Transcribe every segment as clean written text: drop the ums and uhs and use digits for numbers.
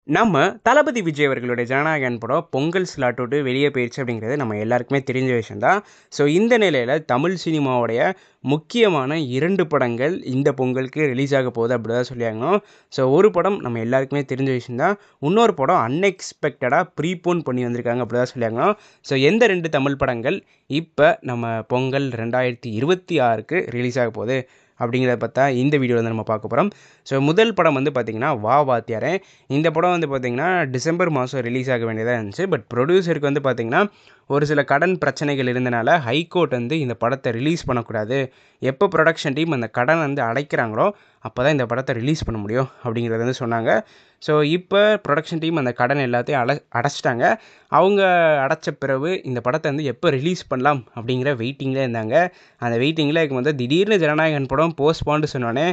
நம்ம தளபதி விஜய் அவர்களுடைய ஜனநாயகன் படம் பொங்கல் ஸ்லாட் விட்டு வெளியே போயிடுச்சு அப்படிங்கிறது நம்ம எல்லாருக்குமே தெரிஞ்ச விஷயம் தான். ஸோ இந்த நிலையில் தமிழ் சினிமாவுடைய முக்கியமான 2 படங்கள் இந்த பொங்கலுக்கு ரிலீஸ் ஆக போகுது அப்படி தான் சொல்லியாகணும். ஸோ ஒரு படம் நம்ம எல்லாருக்குமே தெரிஞ்ச விஷயம் தான். இன்னொரு படம் அன்எக்ஸ்பெக்டடாக ப்ரீபோன் பண்ணி வந்திருக்காங்க அப்படி தான் சொல்லியாகணும். ஸோ எந்த 2 தமிழ் படங்கள் இப்போ நம்ம பொங்கல் 2026க்கு ரிலீஸ் ஆக போகுது அப்படிங்கிறத பார்த்தா இந்த வீடியோவில் வந்து நம்ம பார்க்க போகிறோம். ஸோ முதல் படம் வந்து பார்த்திங்கன்னா வா வாத்தியாரே. இந்த படம் வந்து பார்த்திங்கன்னா டிசம்பர் மாதம் ரிலீஸ் ஆக வேண்டியதாக இருந்துச்சு. பட் ப்ரொடியூசருக்கு வந்து பார்த்திங்கன்னா ஒரு சில கடன் பிரச்சனைகள் இருந்தனால ஹைகோர்ட் வந்து இந்த படத்தை ரிலீஸ் பண்ணக்கூடாது, எப்போ ப்ரொடக்ஷன் டீம் அந்த கடன் வந்து அடைக்கிறாங்களோ அப்போ தான் இந்த படத்தை ரிலீஸ் பண்ண முடியும் அப்படிங்கிறத வந்து சொன்னாங்க. ஸோ இப்போ ப்ரொடக்ஷன் டீம் அந்த கடன் எல்லாத்தையும் அடைச்சிட்டாங்க. அவங்க அடைச்ச பிறகு இந்த படத்தை வந்து எப்போ ரிலீஸ் பண்ணலாம் அப்படிங்கிற வெயிட்டிங்கில் இருந்தாங்க. அந்த வெயிட்டிங்கில் இப்போ வந்து திடீர்னு ஜனநாயகன் படம் போஸ்ட்பாண்டு சொன்னோன்னே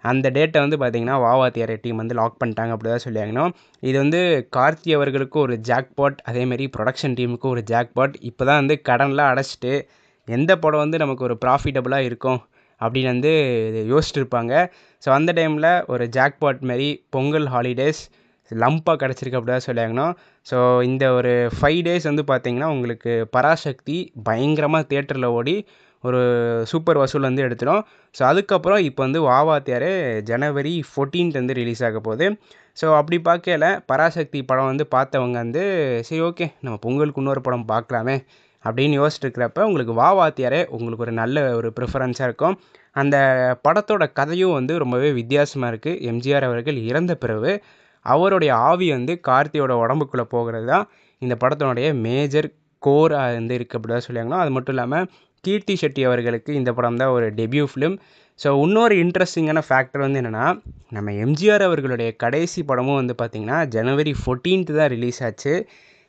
அந்த டேட்டை வந்து பார்த்திங்கன்னா வாவாத்தியார் டீம் வந்து லாக் பண்ணிட்டாங்க அப்படி தான் சொல்லியாகணும். இது வந்து கார்த்தி அவர்களுக்கு ஒரு ஜாக்பாட், அதேமாரி ப்ரொடக்ஷன் டீமுக்கு ஒரு ஜாக்பாட். இப்போ தான் வந்து கடன்லாம் அடைச்சிட்டு எந்த படம் வந்து நமக்கு ஒரு ப்ராஃபிட்டபுளாக இருக்கும் அப்படின்னு வந்து யோசிச்சுருப்பாங்க. ஸோ அந்த டைமில் ஒரு ஜாக்பாட் மாரி பொங்கல் ஹாலிடேஸ் லம்பாக கிடச்சிருக்கு அப்படி தான் சொல்லியாகணும். ஸோ இந்த ஒரு 5 டேஸ் வந்து பார்த்திங்கன்னா உங்களுக்கு பராசக்தி பயங்கரமாக தியேட்டரில் ஓடி ஒரு சூப்பர் வசூல் வந்து எடுத்துடும். ஸோ அதுக்கப்புறம் இப்போ வந்து வாவாத்தியார் ஜனவரி 14th வந்து ரிலீஸ் ஆக போகுது. ஸோ அப்படி பார்க்கையில பராசக்தி படம் வந்து பார்த்தவங்க வந்து சரி ஓகே நம்ம பொங்கலுக்கு இன்னொரு படம் பார்க்கலாமே அப்படின்னு யோசிச்சுட்டு இருக்கிறப்ப உங்களுக்கு வாவாத்தியாரே உங்களுக்கு ஒரு நல்ல ஒரு ப்ரிஃபரன்ஸாக இருக்கும். அந்த படத்தோட கதையும் வந்து ரொம்பவே வித்தியாசமாக இருக்குது. எம்ஜிஆர் அவர்கள் இறந்த பிறகு அவருடைய ஆவி வந்து கார்த்தியோட உடம்புக்குள்ளே போகிறது தான் இந்த படத்தினுடைய மேஜர் கோராக வந்து இருக்குது அப்படி தான் சொல்லியாங்கன்னா. அது மட்டும் இல்லாமல் கீர்த்தி ஷெட்டி அவர்களுக்கு இந்த படம் தான் ஒரு டெபியூ ஃபிலிம். ஸோ இன்னொரு இன்ட்ரெஸ்டிங்கான ஃபேக்டர் வந்து என்னென்னா நம்ம எம்ஜிஆர் அவர்களுடைய கடைசி படமும் வந்து பார்த்திங்கன்னா ஜனவரி 14th தான் ரிலீஸ் ஆச்சு.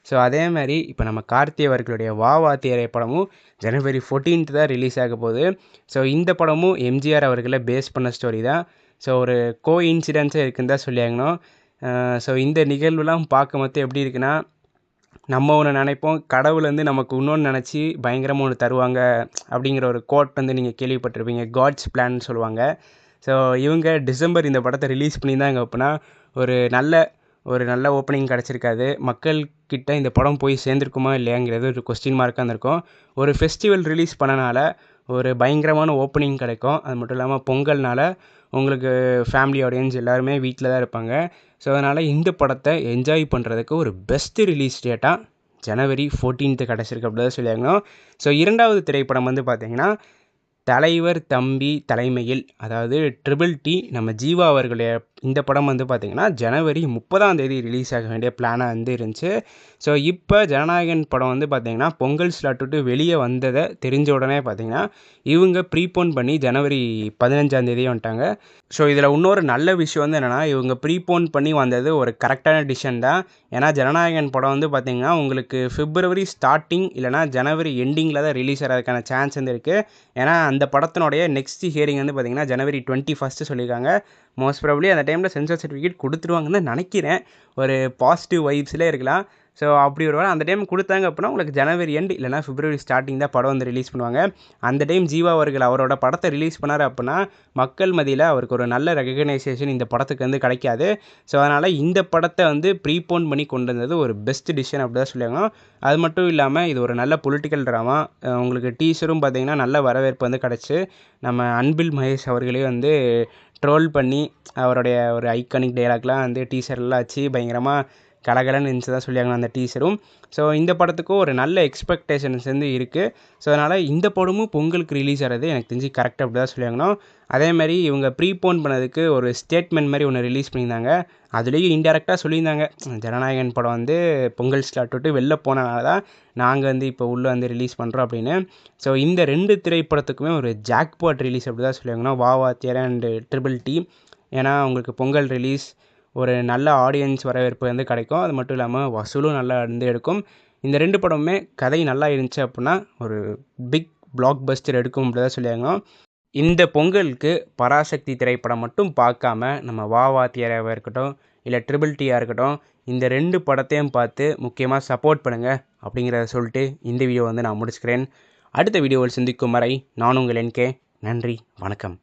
ஸோ அதே மாதிரி இப்போ நம்ம கார்த்தி அவர்களுடைய வா வாத்தியாரே படமும் ஜனவரி 14th தான் ரிலீஸ் ஆக போகுது. ஸோ இந்த படமும் எம்ஜிஆர் அவர்களை பேஸ் பண்ண ஸ்டோரி தான். ஸோ ஒரு கோ இன்சிடென்ஸே இருக்குன்னு தான் சொல்லியாகணும். ஸோ இந்த நிகழ்வுலாம் பார்க்கும்போது எப்படி இருக்குன்னா நம்ம ஒன்று நினைப்போம், கடவுள் வந்து நமக்கு இன்னொன்று நினச்சி பயங்கரமாக ஒன்று தருவாங்க அப்படிங்கிற ஒரு கோட் வந்து நீங்கள் கேள்விப்பட்டிருப்பீங்க, காட்ஸ் பிளான் சொல்லுவாங்க. ஸோ இவங்க டிசம்பர் இந்த படத்தை ரிலீஸ் பண்ணியிருந்தாங்க அப்படின்னா ஒரு நல்ல ஓப்பனிங் கிடச்சிருக்காது. மக்கள்கிட்ட இந்த படம் போய் சேர்ந்துருக்குமா இல்லையாங்கிறது ஒரு கொஸ்டின் மார்க்காக இருந்திருக்கும். ஒரு ஃபெஸ்டிவல் ரிலீஸ் பண்ணனால ஒரு பயங்கரமான ஓப்பனிங் கிடைக்கும். அது மட்டும் இல்லாமல் பொங்கல்னால உங்களுக்கு ஃபேமிலி ஆடியன்ஸ் எல்லாருமே வீட்டில் தான் இருப்பாங்க. ஸோ அதனால் இந்த படத்தை என்ஜாய் பண்ணுறதுக்கு ஒரு பெஸ்ட்டு ரிலீஸ் டேட்டாக ஜனவரி 14th கிடச்சிருக்கு அப்படி தான் சொல்லியாகணும். ஸோ இரண்டாவது திரைப்படம் வந்து பார்த்திங்கன்னா தலைவர் தம்பி தலைமையில், அதாவது ட்ரிபிள் டி நம்ம ஜீவா அவர்களுடைய இந்த படம் வந்து பார்த்திங்கன்னா ஜனவரி 30ஆம் தேதி ரிலீஸ் ஆக வேண்டிய பிளானாக வந்து இருந்துச்சு. ஸோ இப்போ ஜனநாயகன் படம் வந்து பார்த்திங்கன்னா பொங்கல் ஸ்லாட் விட்டு வெளியே வந்ததை தெரிஞ்ச உடனே பார்த்திங்கன்னா இவங்க ப்ரீபோன் பண்ணி ஜனவரி 15ஆம் தேதியே வந்துட்டாங்க. ஸோ இதில் இன்னொரு நல்ல விஷயம் வந்து என்னென்னா இவங்க ப்ரீபோன் பண்ணி வந்தது ஒரு கரெக்டான டிசிஷன் தான். ஏன்னா ஜனநாயகன் படம் வந்து பார்த்திங்கன்னா உங்களுக்கு பிப்ரவரி ஸ்டார்டிங் இல்லைனா ஜனவரி எண்டிங்கில் தான் ரிலீஸ் ஆகிறதுக்கான சான்ஸ் வந்து இருக்குது. ஏன்னா அந்த படத்தினுடைய நெக்ஸ்ட் ஹியரிங் வந்து பார்த்திங்கன்னா ஜனவரி 21 சொல்லியிருக்காங்க. மோஸ்ட் ப்ராபப்லி அந்த டைமில் சென்சார் சர்டிஃபிகேட் கொடுத்துருவாங்கன்னு நினைக்கிறேன். ஒரு பாசிட்டிவ் வைப்ஸ்லேயே இருக்கலாம். ஸோ அப்படி ஒரு வேளை அந்த டைம் கொடுத்தாங்க அப்படின்னா உங்களுக்கு ஜனவரி எண்ட் இல்லைனா பிப்ரவரி ஸ்டார்டிங் தான் படம் வந்து ரிலீஸ் பண்ணுவாங்க. அந்த டைம் ஜீவா அவர்கள் அவரோட படத்தை ரிலீஸ் பண்ணார் அப்படின்னா மக்கள் மத்தியில் அவருக்கு ஒரு நல்ல ரெகக்னைசேஷன் இந்த படத்துக்கு வந்து கிடைக்காது. ஸோ அதனால் இந்த படத்தை வந்து ப்ரீபோன் பண்ணி கொண்டு வந்தது ஒரு பெஸ்ட் டிசிஷன் அப்படி தான் சொல்லுவாங்க. அது மட்டும் இல்லாமல் இது ஒரு நல்ல பொலிட்டிக்கல் ட்ராமா. உங்களுக்கு டீசரும் பார்த்திங்கன்னா நல்ல வரவேற்பு வந்து கிடச்சி நம்ம அன்பில் மகேஷ் அவர்களே வந்து ட்ரோல் பண்ணி அவருடைய ஒரு ஐகானிக் டைலாக்லாம் வந்து டீசர்லாம் வச்சு பயங்கரமாக கலகலன்னு இருந்துச்சு தான் சொல்லியாங்க அந்த டீசரும். ஸோ இந்த படத்துக்கும் ஒரு நல்ல எக்ஸ்பெக்டேஷன்ஸ் வந்து இருக்குது. ஸோ அதனால் இந்த படமும் பொங்கலுக்கு ரிலீஸ் ஆகிறது எனக்கு தெரிஞ்சு கரெக்டாக அப்படி தான் சொல்லியாங்கணும். அதேமாதிரி இவங்க ப்ரீபோன் பண்ணதுக்கு ஒரு ஸ்டேட்மெண்ட் மாதிரி ஒன்று ரிலீஸ் பண்ணியிருந்தாங்க. அதுலேயும் இன்டெரக்டாக சொல்லியிருந்தாங்க, ஜனநாயகன் படம் வந்து பொங்கல் ஸ்லாட் விட்டு வெளில போனனால தான் நாங்கள் வந்து இப்போ உள்ளே வந்து ரிலீஸ் பண்ணுறோம் அப்படின்னு. ஸோ இந்த 2 திரைப்படத்துக்குமே ஒரு ஜாக்பாட் ரிலீஸ் அப்படி தான் சொல்லியாங்கன்னா வா வாத்தியார் அண்டு ட்ரிபிள் டி. ஏன்னா உங்களுக்கு பொங்கல் ரிலீஸ் ஒரு நல்ல ஆடியன்ஸ் வரவேற்பு வந்து கிடைக்கும். அது மட்டும் இல்லாமல் வசூலும் நல்லா வந்து எடுக்கும். இந்த 2 படமுமே கதை நல்லா இருந்துச்சு அப்படின்னா ஒரு பிக் பிளாக் பஸ்டர் எடுக்கும் அப்படி தான் சொல்லியாங்க. இந்த பொங்கலுக்கு பராசக்தி திரைப்படம் மட்டும் பார்க்காம நம்ம வா வாத்தியாராக இருக்கட்டும் இல்லை ட்ரிபிள் டியாக இருக்கட்டும் இந்த 2 படத்தையும் பார்த்து முக்கியமாக சப்போர்ட் பண்ணுங்கள் அப்படிங்கிறத சொல்லிட்டு இந்த வீடியோ வந்து நான் முடிச்சுக்கிறேன். அடுத்த வீடியோவில் சந்திக்கும் வரை நான் உங்கள் NK. நன்றி, வணக்கம்.